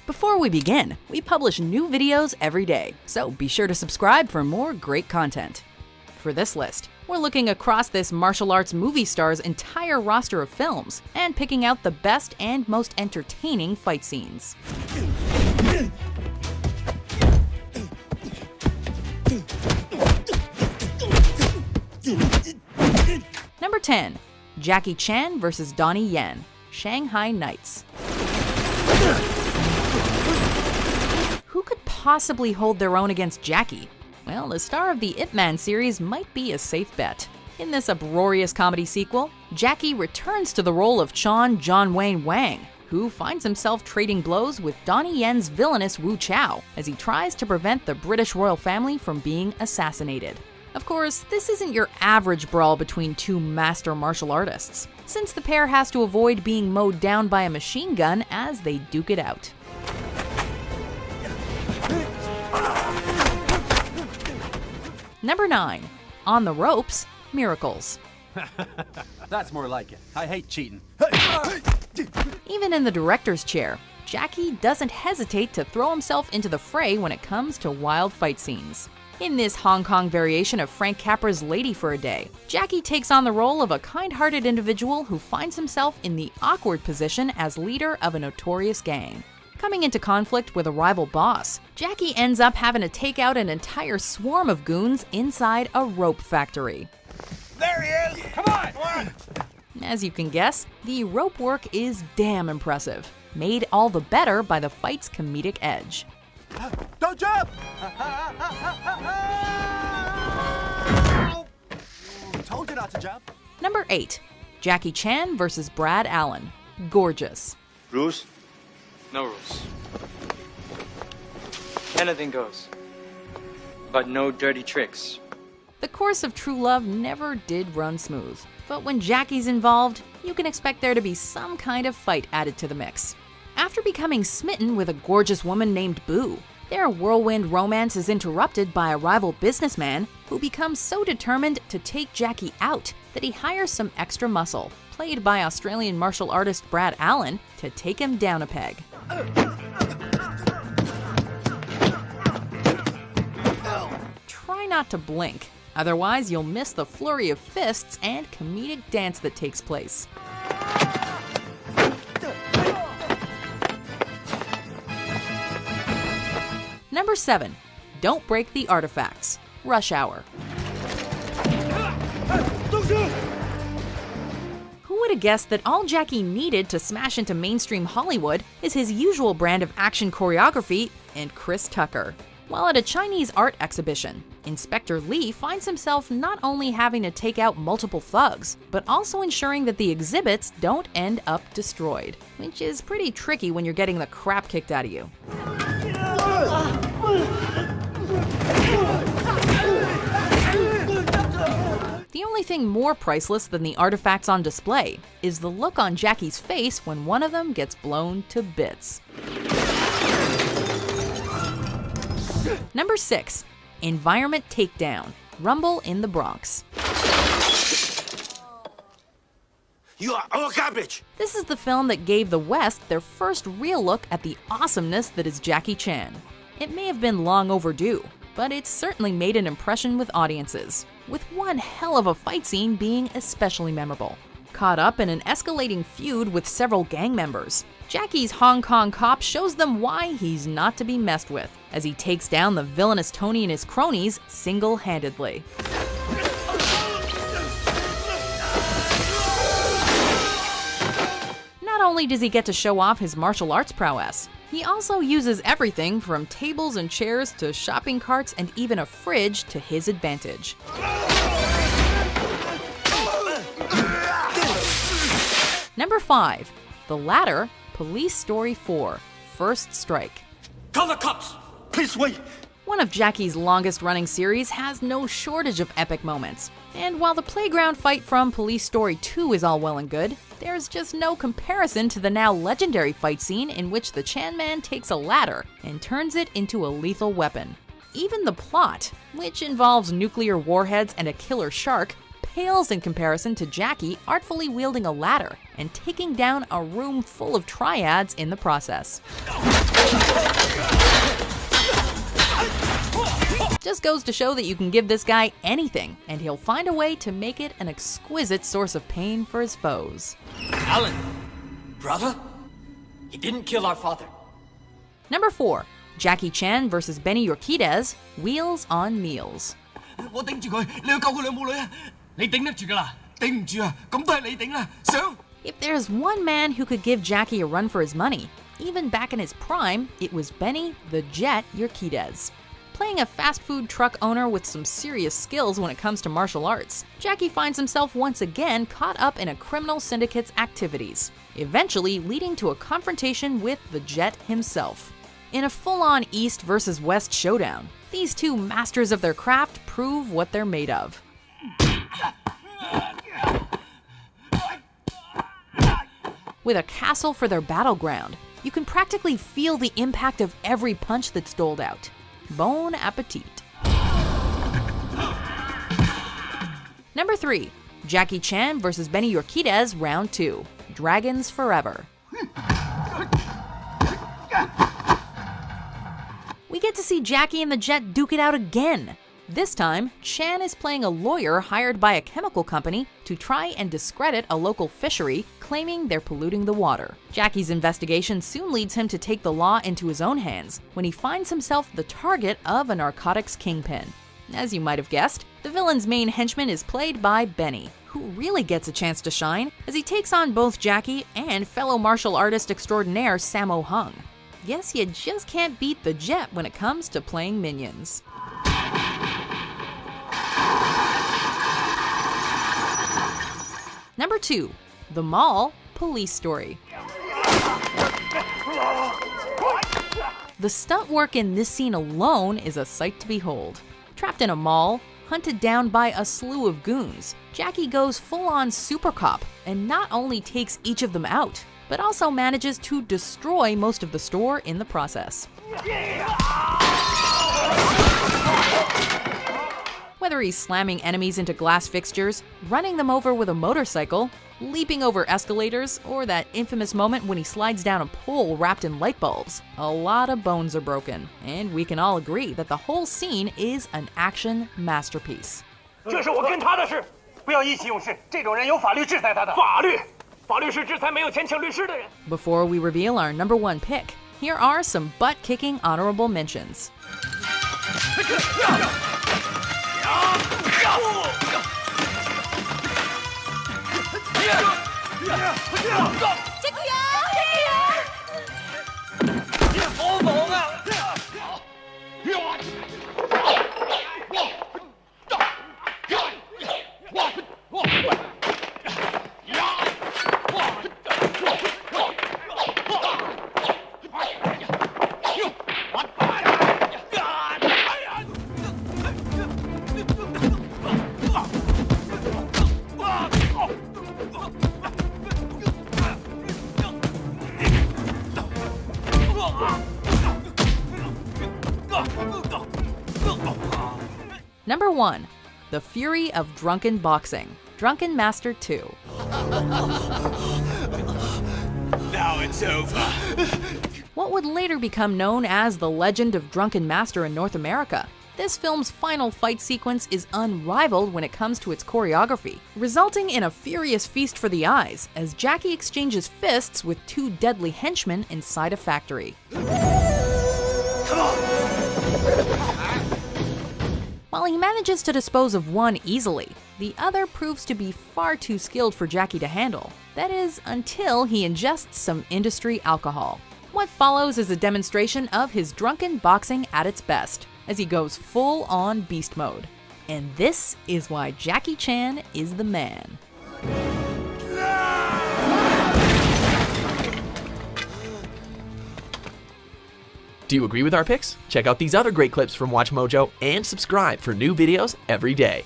Before we begin, we publish new videos every day, so be sure to subscribe for more great content. For this list, we're looking across this martial arts movie star's entire roster of films and picking out the best and most entertaining fight scenes. Number 10. Jackie Chan vs. Donnie Yen, Shanghai Nights. Who could possibly hold their own against Jackie? Well, the star of the Ip Man series might be a safe bet. In this uproarious comedy sequel, Jackie returns to the role of John Wayne Wang, who finds himself trading blows with Donnie Yen's villainous Wu Chao as he tries to prevent the British royal family from being assassinated. Of course, this isn't your average brawl between two master martial artists, since the pair has to avoid being mowed down by a machine gun as they duke it out. Number 9. On the Ropes, Miracles. That's more like it. I hate cheating. Even in the director's chair, Jackie doesn't hesitate to throw himself into the fray when it comes to wild fight scenes. In this Hong Kong variation of Frank Capra's Lady for a Day, Jackie takes on the role of a kind-hearted individual who finds himself in the awkward position as leader of a notorious gang. Coming into conflict with a rival boss, Jackie ends up having to take out an entire swarm of goons inside a rope factory. There he is! Come on! As you can guess, the rope work is damn impressive, made all the better by the fight's comedic edge. Don't jump! Told you not to jump. Number 8. Jackie Chan vs. Brad Allen, Gorgeous. Rules? No rules. Anything goes. But no dirty tricks. The course of true love never did run smooth, but when Jackie's involved, you can expect there to be some kind of fight added to the mix. After becoming smitten with a gorgeous woman named Boo, their whirlwind romance is interrupted by a rival businessman who becomes so determined to take Jackie out that he hires some extra muscle, played by Australian martial artist Brad Allen, to take him down a peg. Try not to blink, otherwise you'll miss the flurry of fists and comedic dance that takes place. Number 7. Don't Break the Artifacts, Rush Hour. Who would have guessed that all Jackie needed to smash into mainstream Hollywood is his usual brand of action choreography and Chris Tucker? While at a Chinese art exhibition, Inspector Lee finds himself not only having to take out multiple thugs, but also ensuring that the exhibits don't end up destroyed, which is pretty tricky when you're getting the crap kicked out of you. The only thing more priceless than the artifacts on display is the look on Jackie's face when one of them gets blown to bits. Number 6. Environment Takedown, Rumble in the Bronx. You are all garbage! This is the film that gave the West their first real look at the awesomeness that is Jackie Chan. It may have been long overdue, but it certainly made an impression with audiences, with one hell of a fight scene being especially memorable. Caught up in an escalating feud with several gang members, Jackie's Hong Kong cop shows them why he's not to be messed with, as he takes down the villainous Tony and his cronies single-handedly. Not only does he get to show off his martial arts prowess, he also uses everything from tables and chairs to shopping carts and even a fridge to his advantage. Number 5. The Ladder, Police Story 4, First Strike. Call the cops! Please wait! One of Jackie's longest-running series has no shortage of epic moments. And while the playground fight from Police Story 2 is all well and good, there's just no comparison to the now legendary fight scene in which the Chan Man takes a ladder and turns it into a lethal weapon. Even the plot, which involves nuclear warheads and a killer shark, pales in comparison to Jackie artfully wielding a ladder and taking down a room full of triads in the process. Just goes to show that you can give this guy anything, and he'll find a way to make it an exquisite source of pain for his foes. Alan, brother, he didn't kill our father. Number 4. Jackie Chan versus Benny Urquidez, Wheels on Meals. 我頂住佢，你要救佢兩母女啊！你頂得住㗎啦，頂唔住啊，咁都係你頂啦，想。 If there's one man who could give Jackie a run for his money, even back in his prime, it was Benny the Jet Urquidez. Playing a fast food truck owner with some serious skills when it comes to martial arts, Jackie finds himself once again caught up in a criminal syndicate's activities, eventually leading to a confrontation with the Jet himself. In a full-on East versus West showdown, these two masters of their craft prove what they're made of. With a castle for their battleground, you can practically feel the impact of every punch that's doled out. Bon appetit. Number 3. Jackie Chan versus Benny Urquidez, Round 2. Dragons Forever. We get to see Jackie and the Jet duke it out again. This time, Chan is playing a lawyer hired by a chemical company to try and discredit a local fishery, claiming they're polluting the water. Jackie's investigation soon leads him to take the law into his own hands when he finds himself the target of a narcotics kingpin. As you might have guessed, the villain's main henchman is played by Benny, who really gets a chance to shine as he takes on both Jackie and fellow martial artist extraordinaire Sammo Hung. Yes, you just can't beat the Jet when it comes to playing minions. Number 2. The Mall Police Story. The stunt work in this scene alone is a sight to behold. Trapped in a mall, hunted down by a slew of goons, Jackie goes full-on super cop and not only takes each of them out, but also manages to destroy most of the store in the process. Whether he's slamming enemies into glass fixtures, running them over with a motorcycle, leaping over escalators, or that infamous moment when he slides down a pole wrapped in light bulbs, a lot of bones are broken, and we can all agree that the whole scene is an action masterpiece. 这是我跟他的事，不要意气用事，这种人有法律制裁他的。法律是制裁没有钱请律师的人。 Before we reveal our number 1 pick, here are some butt-kicking honorable mentions. Number 1. The Fury of Drunken Boxing, Drunken Master 2. Now it's over. What would later become known as the Legend of Drunken Master in North America, this film's final fight sequence is unrivaled when it comes to its choreography, resulting in a furious feast for the eyes as Jackie exchanges fists with 2 deadly henchmen inside a factory. While he manages to dispose of one easily, the other proves to be far too skilled for Jackie to handle. That is, until he ingests some industry alcohol. What follows is a demonstration of his drunken boxing at its best, as he goes full-on beast mode. And this is why Jackie Chan is the man. Do you agree with our picks? Check out these other great clips from WatchMojo and subscribe for new videos every day.